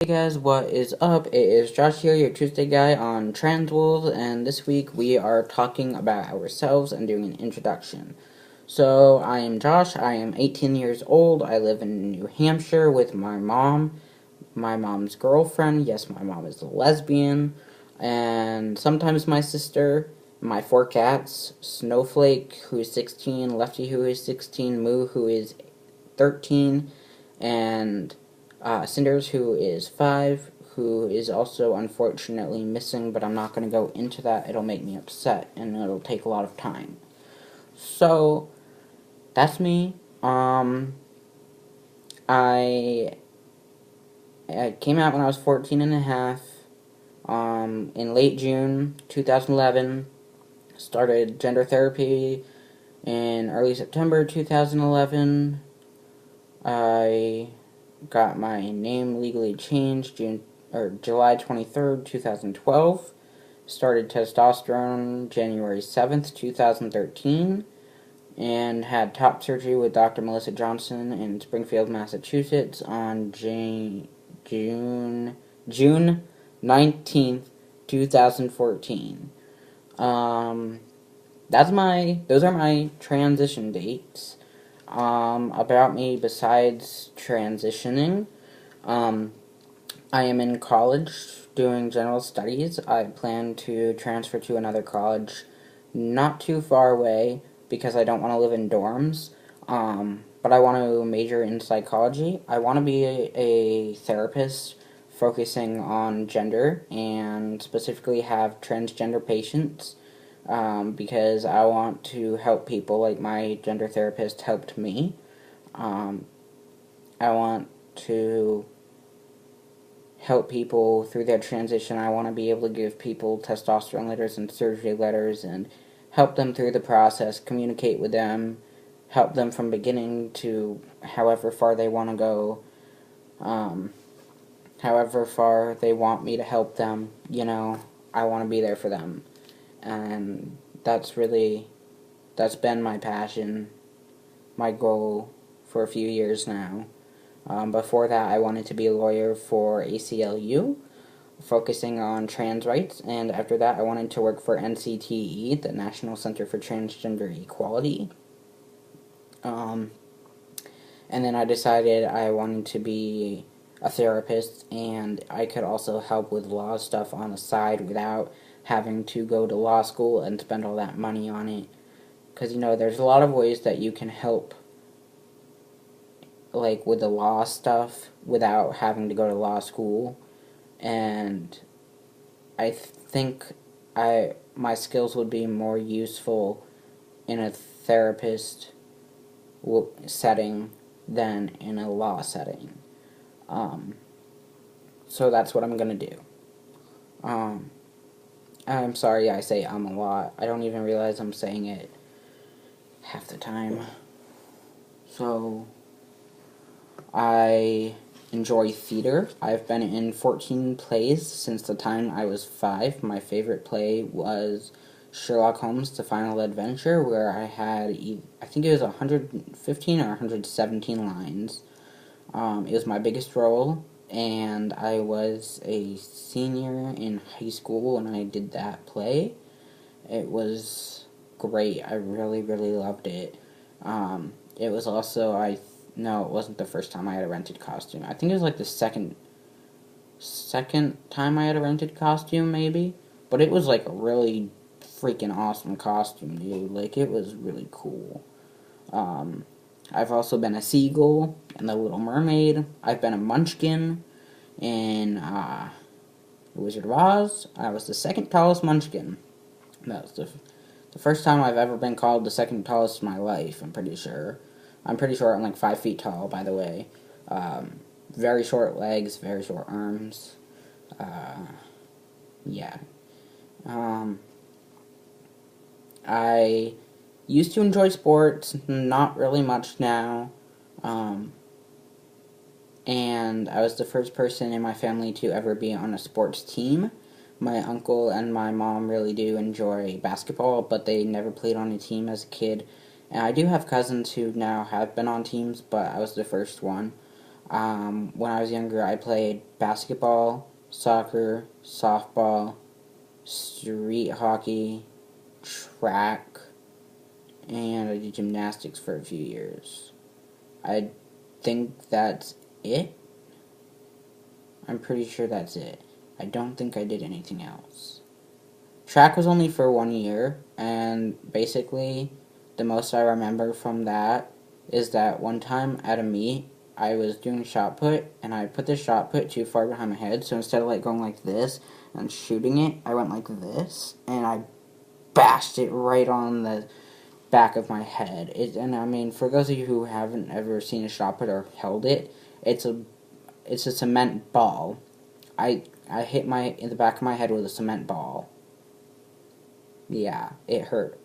Hey guys, what is up? It is Josh here, your Tuesday guy on Trans Wolves, and this week we are talking about ourselves and doing an introduction. So, I am Josh, I am 18 years old, I live in New Hampshire with my mom's girlfriend, yes, my mom is a lesbian, and sometimes my sister, my 4 cats, Snowflake, who is 16, Lefty, who is 16, Moo, who is 13, and Cinders, who is 5, who is also unfortunately missing, but I'm not going to go into that. It'll make me upset, and it'll take a lot of time. So, that's me. I came out when I was 14 and a half. In late June 2011. Started gender therapy in early September 2011. I got my name legally changed July 23rd, 2012. Started testosterone January 7th, 2013. And had top surgery with Dr. Melissa Johnson in Springfield, Massachusetts on June 19th, 2014. Those are my transition dates. About me besides transitioning, I am in college doing general studies. I plan to transfer to another college not too far away because I don't want to live in dorms. But I want to major in psychology. I want to be a therapist focusing on gender and specifically have transgender patients because I want to help people like my gender therapist helped me. I want to help people through their transition. I want to be able to give people testosterone letters and surgery letters and help them through the process, communicate with them, help them from beginning to however far they want to go, however far they want me to help them, I want to be there for them. And that's been my passion, my goal for a few years now. Before that, I wanted to be a lawyer for ACLU, focusing on trans rights, and after that, I wanted to work for NCTE, the National Center for Transgender Equality. And then I decided I wanted to be a therapist, and I could also help with law stuff on the side without having to go to law school and spend all that money on it. Because, there's a lot of ways that you can help, like, with the law stuff without having to go to law school. And I think my skills would be more useful in a therapist setting than in a law setting. So that's what I'm going to do. I'm sorry I say a lot. I don't even realize I'm saying it half the time. So, I enjoy theater. I've been in 14 plays since the time I was 5. My favorite play was Sherlock Holmes: The Final Adventure, where I had, I think it was 115 or 117 lines. It was my biggest role, and I was a senior in high school when I did that play. It was great. I really, really loved it. It was also, no, it wasn't the first time I had a rented costume. I think it was like the second time I had a rented costume, maybe. But it was like a really freaking awesome costume, dude. Like, it was really cool. I've also been a seagull in The Little Mermaid. I've been a munchkin in The Wizard of Oz. I was the second tallest munchkin. That was the first time I've ever been called the second tallest in my life, I'm pretty sure. I'm pretty sure I'm like 5 feet tall, by the way. Very short legs, very short arms. Yeah. I used to enjoy sports, not really much now. And I was the first person in my family to ever be on a sports team. My uncle and my mom really do enjoy basketball, but they never played on a team as a kid. And I do have cousins who now have been on teams, but I was the first one. When I was younger, I played basketball, soccer, softball, street hockey, track, and I did gymnastics for a few years. I think that's it. I'm pretty sure that's it. I don't think I did anything else. Track was only for 1 year, and basically, the most I remember from that is that one time at a meet, I was doing shot put, and I put the shot put too far behind my head, so instead of like going like this and shooting it, I went like this, and I bashed it right on the back of my head. And I mean, for those of you who haven't ever seen a shot put or held it, it's a cement ball. I hit my in the back of my head with a cement ball. Yeah, it hurt.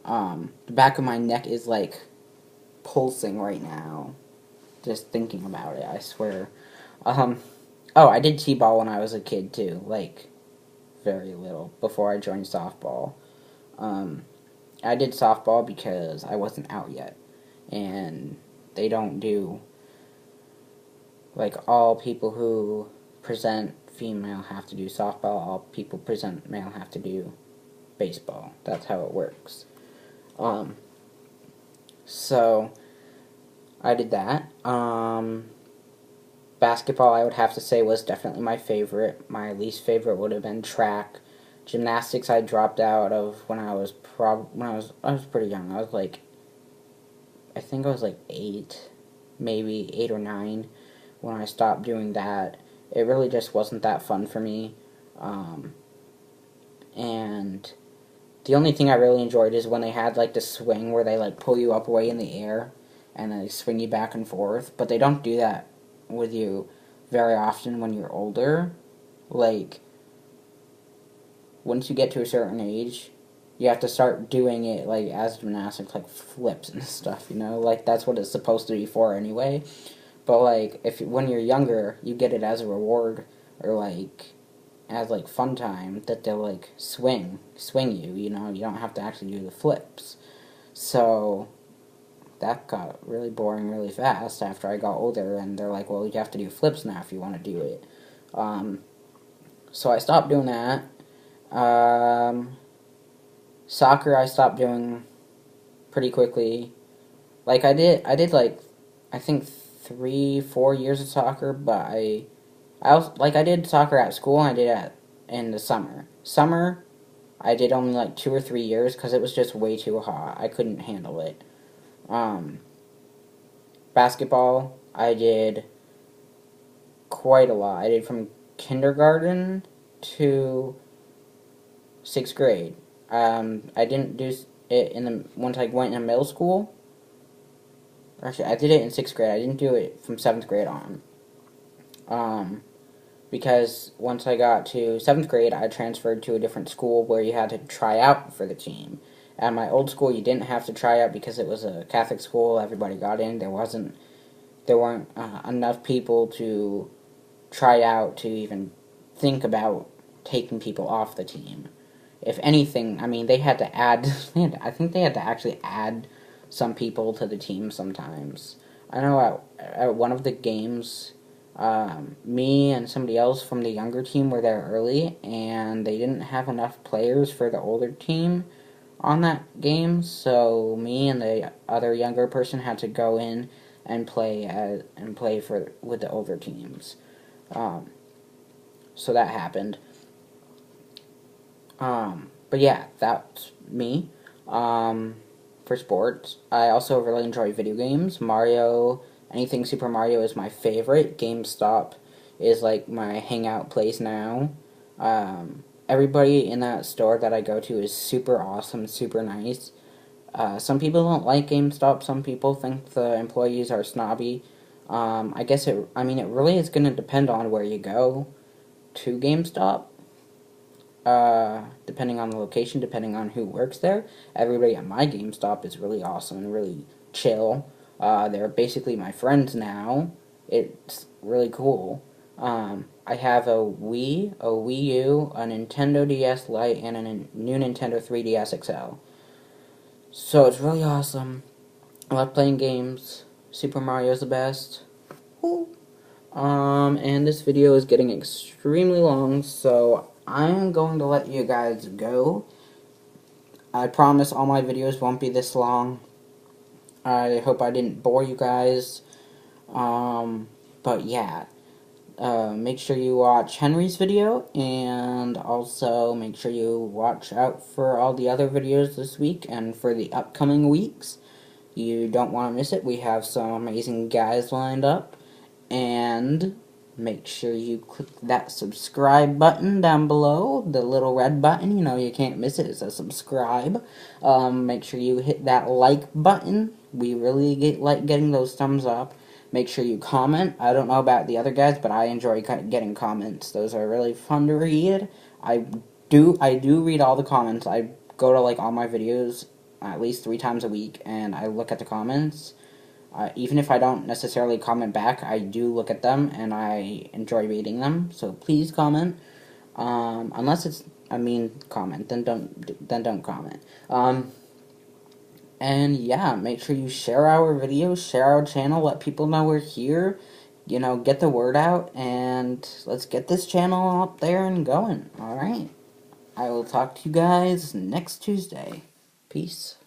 The back of my neck is like pulsing right now. Just thinking about it, I swear. Oh, I did t-ball when I was a kid too, like very little before I joined softball. I did softball because I wasn't out yet, and they don't do like all people who present female have to do softball. All people present male have to do baseball. That's how it works. So I did that. Basketball, I would have to say, was definitely my favorite. My least favorite would have been track. Gymnastics, I dropped out of when I was I was pretty young. I was like, I think I was like 8, maybe 8 or 9 when I stopped doing that. It really just wasn't that fun for me. And the only thing I really enjoyed is when they had like the swing where they like pull you up way in the air and then they swing you back and forth. But they don't do that with you very often when you're older. Like, once you get to a certain age, you have to start doing it like as gymnastics, like flips and stuff, you know? Like, that's what it's supposed to be for anyway. But like, if when you're younger, you get it as a reward or like as like fun time that they'll like swing you, you know? You don't have to actually do the flips. So that got really boring really fast after I got older, and they're like, well, you have to do flips now if you want to do it. So I stopped doing that. Soccer I stopped doing pretty quickly. Like I did like, I think 3-4 years of soccer, but I did soccer at school and I did it in the summer. Summer, I did only like 2 or 3 years because it was just way too hot. I couldn't handle it. Basketball, I did quite a lot. I did from kindergarten to 6th grade. I didn't do it once I went into middle school. Actually, I did it in 6th grade. I didn't do it from 7th grade on. Because once I got to 7th grade, I transferred to a different school where you had to try out for the team. At my old school, you didn't have to try out because it was a Catholic school. Everybody got in. There weren't enough people to try out to even think about taking people off the team. If anything, I mean, they had to add. I think they had to actually add some people to the team sometimes. I know at one of the games, me and somebody else from the younger team were there early, and they didn't have enough players for the older team on that game, so me and the other younger person had to go in and play with the older teams. So that happened. But yeah, that's me. For sports, I also really enjoy video games. Anything Super Mario is my favorite. GameStop is like my hangout place now. Everybody in that store that I go to is super awesome, super nice. Some people don't like GameStop. Some people think the employees are snobby. I mean, it really is going to depend on where you go to GameStop. Depending on the location, depending on who works there. Everybody at my GameStop is really awesome and really chill. They're basically my friends now. It's really cool. I have a Wii U, a Nintendo DS Lite, and a new Nintendo 3DS XL. So it's really awesome. I love playing games. Super Mario's the best. Woo. And this video is getting extremely long, so I'm going to let you guys go. I promise all my videos won't be this long. I hope I didn't bore you guys. But yeah. Make sure you watch Henry's video, and also make sure you watch out for all the other videos this week and for the upcoming weeks. You don't want to miss it. We have some amazing guys lined up. And make sure you click that subscribe button down below, the little red button. You know, you can't miss it. It says subscribe. Make sure you hit that like button. We really like getting those thumbs up. Make sure you comment. I don't know about the other guys, but I enjoy getting comments. Those are really fun to read. I do read all the comments. I go to like all my videos at least 3 times a week, and I look at the comments. Even if I don't necessarily comment back, I do look at them, and I enjoy reading them. So please comment. Unless it's a mean comment, then don't comment. And yeah, make sure you share our videos, share our channel, let people know we're here. You know, get the word out, and let's get this channel up there and going. Alright. I will talk to you guys next Tuesday. Peace.